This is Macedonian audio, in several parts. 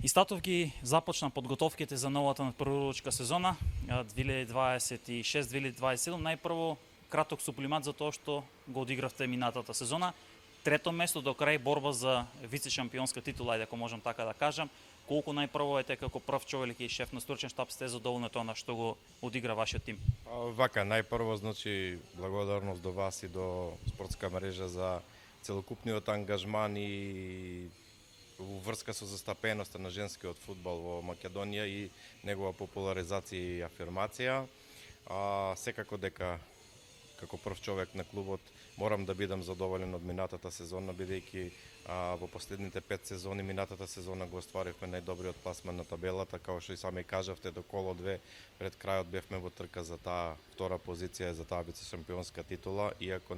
Истатов ги започна подготовките за новата надпреварувачка сезона 2026-2027. Најпрво краток суплимат за тоа што го одигравте минатата сезона. Трето место до крај борба за вице-шампионска титула, ако можам така да кажам. Колку најпрво како прв човек и шеф на стручен штаб сте задоволни тоа на што го одигра вашиот тим? Вака, најпрво благодарност до вас и до спортска мрежа за целокупниот ангажман и врска со застапеноста на женскиот фудбал во Македонија и негова популаризација и афирмација. Секако дека како прв човек на клубот морам да бидам задоволен од минатата сезона, бидејќи во последните 5 сезони минатата сезона го остваривме најдобриот пласман на табелата, како што и сами кажавте, до коло 2 пред крајот бевме во трка за таа втора позиција за таа вице-шампионска титула, иако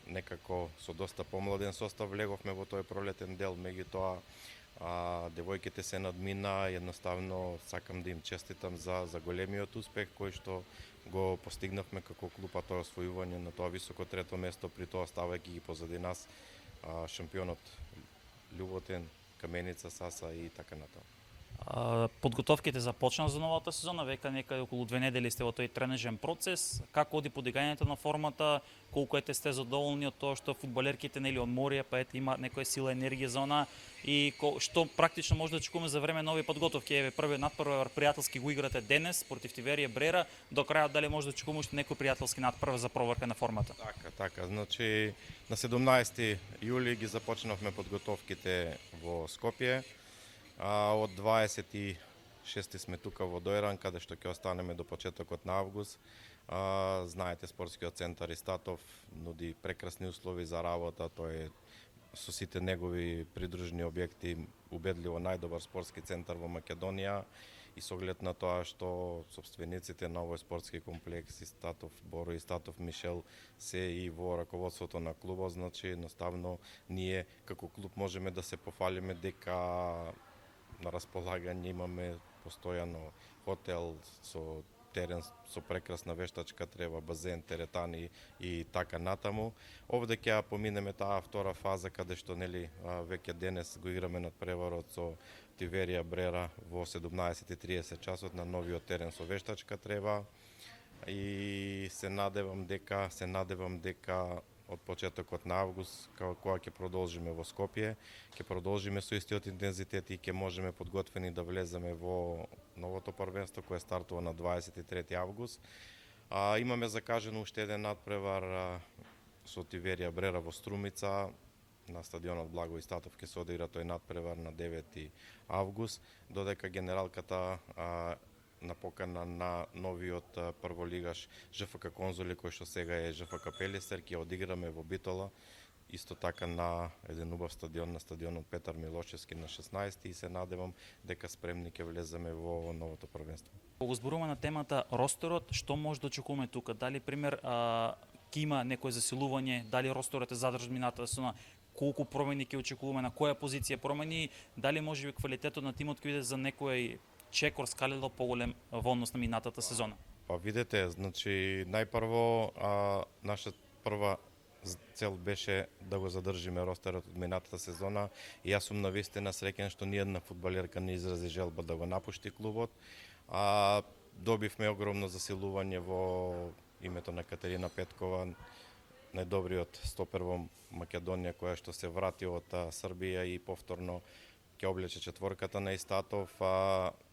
некако со доста помладен состав влеговме во тој пролетен дел, меѓутоа девојките се надмина, едноставно сакам да им честитам за големиот успех кој што го постигнавме како клуб, а тоа освојување на тоа високо трето место, при тоа ставајќи ги позади нас шампионот Љуботен, Каменица, Саса и така натаму. Подготовките започна за новата сезона, века некаде околу 2 недели сте во тој тренежен процес. Како оди подигањето на формата, колку сте задоволни од тоа што фудбалерките одморија, па има некоја сила, енергија за она и што практично може да очекуваме за време нови подготовки? Првиот надпревар пријателски го играте денес против Тиверија Брера, до крајот дали може да очекуваме уште некој пријателски надпревар за проверка на формата? Така, значи на 17 јули ги започнавме подготовките во Скопје. Од 26 сме тука во Дојран, каде што ќе останеме до почетокот на август. Знаете, спортскиот центар Истатов нуди прекрасни услови за работа, тој е со сите негови придружни објекти убедливо најдобар спортски центар во Македонија и со оглед на тоа што собствениците на овој спортски комплекс Истатов Боро и Истатов Мишел се и во раководството на клубот, значи едноставно ние како клуб можеме да се пофалиме дека на располагање имаме постојано хотел со терен со прекрасна вештачка трева, базен, теретани и така натаму. Овде ќе поминеме таа втора фаза каде што веќе денес го играме надпреварот со Тиверија Брера во 17:30 часот на новиот терен со вештачка трева и се надевам дека од почетокот на август, кога ќе продолжиме во Скопје, ќе продолжиме со истиот интензитет и ќе можеме подготвени да влеземе во новото првенство кое стартува на 23 август. Имаме закажено уште еден надпревар со Тиверија Брера во Струмица, на стадионот Благо Истатов ќе се одигра тој надпревар на 9 август, додека генералката на покана на новиот прволигаш ЖФК Конзули, кој што сега е ЖФК Пелистер, ќе одиграме во Битола, исто така на еден убав стадион, на стадионот Петар Милошевски на 16 и се надевам дека спремни ќе влеземе во новото првенство. Кога зборуваме на темата ростерот, што може да очекуваме тука? Дали пример ќе има некој засилување, дали ростерот е задржан минатата сезона, колку промени ќе очекуваме, на која позиција промени, дали можеби квалитетот на тимот ќе биде за некој чекор скалило поголем во однос на минатата сезона? Видете, значи најпрво наша прва цел беше да го задржиме ростерот од минатата сезона и јас сум навистина среќен што ниедна фудбалерка не изрази желба да го напушти клубот. Добивме огромно засилување во името на Катерина Петкова, најдобриот стопер во Македонија, која што се врати од Србија и повторно ќе облече четворката на Истатов.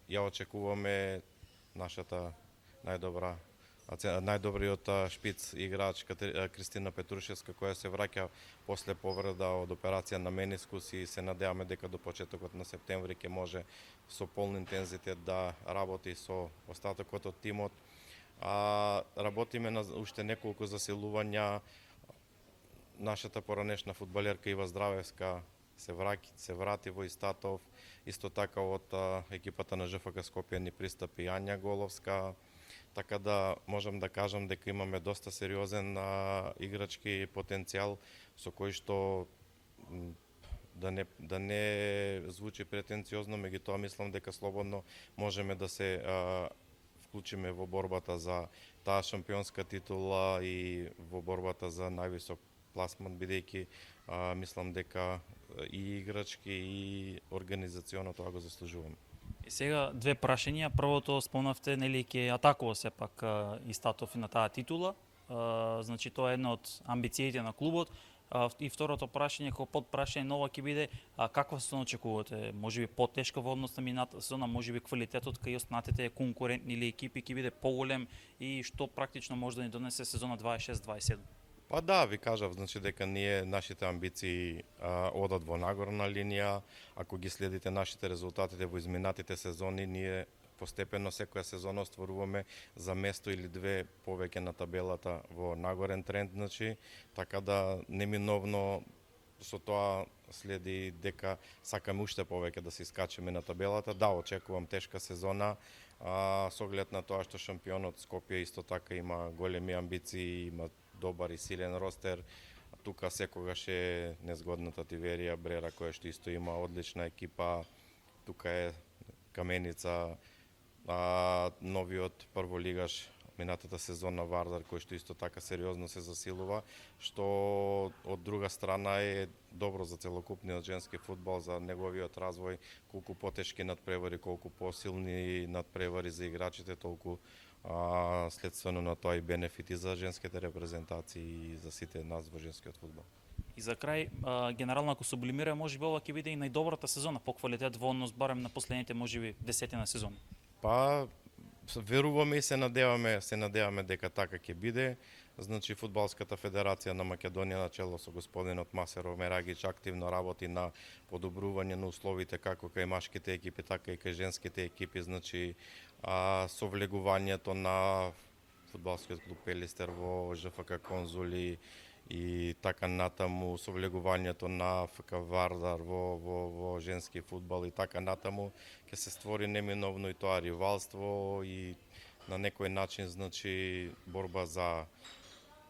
Ја очекуваме нашата најдобриот шпиц играч Кристина Петрушевска, која се враќа после повреда од операција на менискус и се надеваме дека до почетокот на септември ќе може со полн интензитет да работи со остатокот од тимот. Работиме на уште неколку засилувања. Нашата поранешна фудбалерка Ива Здравевска се врати во Истатов, исто така од екипата на ЖФК Скопје ни пристапи Ања Головска, така да можам да кажам дека имаме доста сериозен играчки потенцијал со кој што да не звучи претенциозно, меѓутоа мислам дека слободно можеме да се вклучиме во борбата за таа шампионска титула и во борбата за највисок пласман, бидејќи мислам дека и играчки и организационо тоа го заслужуваме. И сега две прашања. Првото спомнавте, нели ќе атакува сепак и статов на таа титула. Значи тоа е една од амбициите на клубот. И второто прашање, како подпрашање нова ќе биде каква се очекувате? Можеби потешка во однос на минатата сезона, можеби квалитетот кај останатите конкурентни или екипи ќе биде поголем и што практично може да ни донесе сезона 26-27? Па да, ви кажав, значи дека нашите амбиции одат во нагорна линија. Ако ги следите нашите резултатите во изминатите сезони, ние постепено секоја сезона остваруваме за место или две повеќе на табелата во нагорен тренд, значи, така да неминовно со тоа следи дека сакаме уште повеќе да се искачиме на табелата. Да, очекувам тешка сезона, со оглед на тоа што шампионот Скопје исто така има големи амбиции, има добар и силен ростер. Тука секогаш е незгодната Тиверија Брера, која што исто има одлична екипа. Тука е Каменица, новиот прволигаш минатата сезона Вардар, кој што исто така сериозно се засилува, што од друга страна е добро за целокупниот женски фудбал, за неговиот развој, колку потешки надпревари, колку посилни надпревари за играчите, толку следствено на тоа и бенефити за женските репрезентации и за сите нас во женскиот фудбал. И за крај, генерално ако сублимира, можеби ова ќе биде и најдобрата сезона по квалитет во однос барем на последните можеби 10 сезони. Па веруваме и се надеваме дека така ќе биде. Значи Фудбалската федерација на Македонија на чело со господинот Масеро Мерагич активно работи на подобрување на условите како кај машките екипи, така и кај женските екипи, значи совлегувањето на фудбалскиот клуб Пелистер во ЖФК Конзули и така натаму, совлегувањето на ФК Вардар во женски фудбал и така натаму, ќе се створи неминовно и тоа ривалство и на некој начин, значи, борба за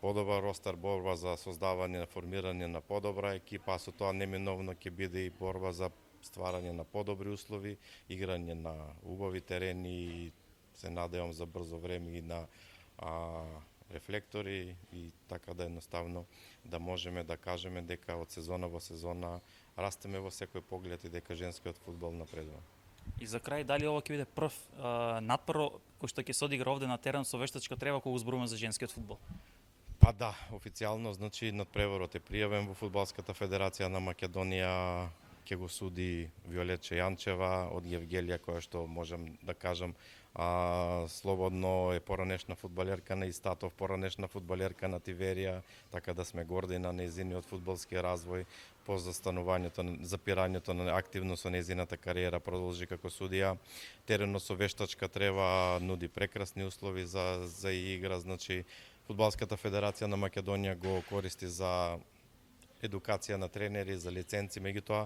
подобар ростер, борба за создавање, формирање на подобра екипа, а со тоа неминовно ќе биде и борба за стварање на подобри услови, играње на убави терени и се надевам за брзо време и на рефлектори и така да едноставно да можеме да кажеме дека од сезона во сезона растеме во секој поглед и дека женскиот фудбал напредува. И за крај, дали ова ќе биде прв надпро кој што ќе се одигра овде на терен со вештачка трева кога зборуваме за женскиот фудбал? Па да, официјално, значи надпреварот е пријавен во Фудбалската федерација на Македонија, ќе го суди Виолетче Јанчева од Евгелија, која што можам да кажам слободно е поранешна фудбалерка на Истатов, поранешна фудбалерка на Тиверија, така да сме горди на нејзиниот фудбалски развој, по застанувањето, запирањето на активно со нејзината кариера продолжи како судија. Терено со вештачка трева нуди прекрасни услови за игра, значи Фудбалската федерација на Македонија го користи за едукација на тренери, за лиценци, меѓутоа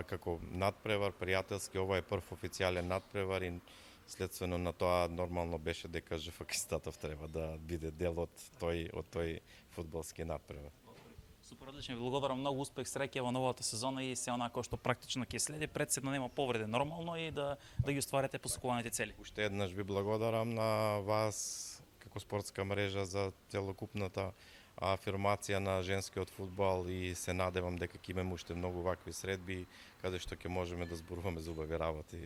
како надпревар, пријателски, ова е прв официјален надпревар и следствено на тоа нормално беше дека ЖФК Статов треба да биде дел од тој фудбалски надпревар. Супер, одлично, ви благодарам, многу успех, среќа во новата сезона и се онако што практично ќе следи, пред се да нема повреди нормално и да ги остварите посакуваните цели. Уште еднаш ви благодарам на вас како спортска мрежа за целокупната афирмација на женскиот фудбал и се надевам дека ќе имаме уште многу вакви средби каде што ќе можеме да зборуваме за убави работи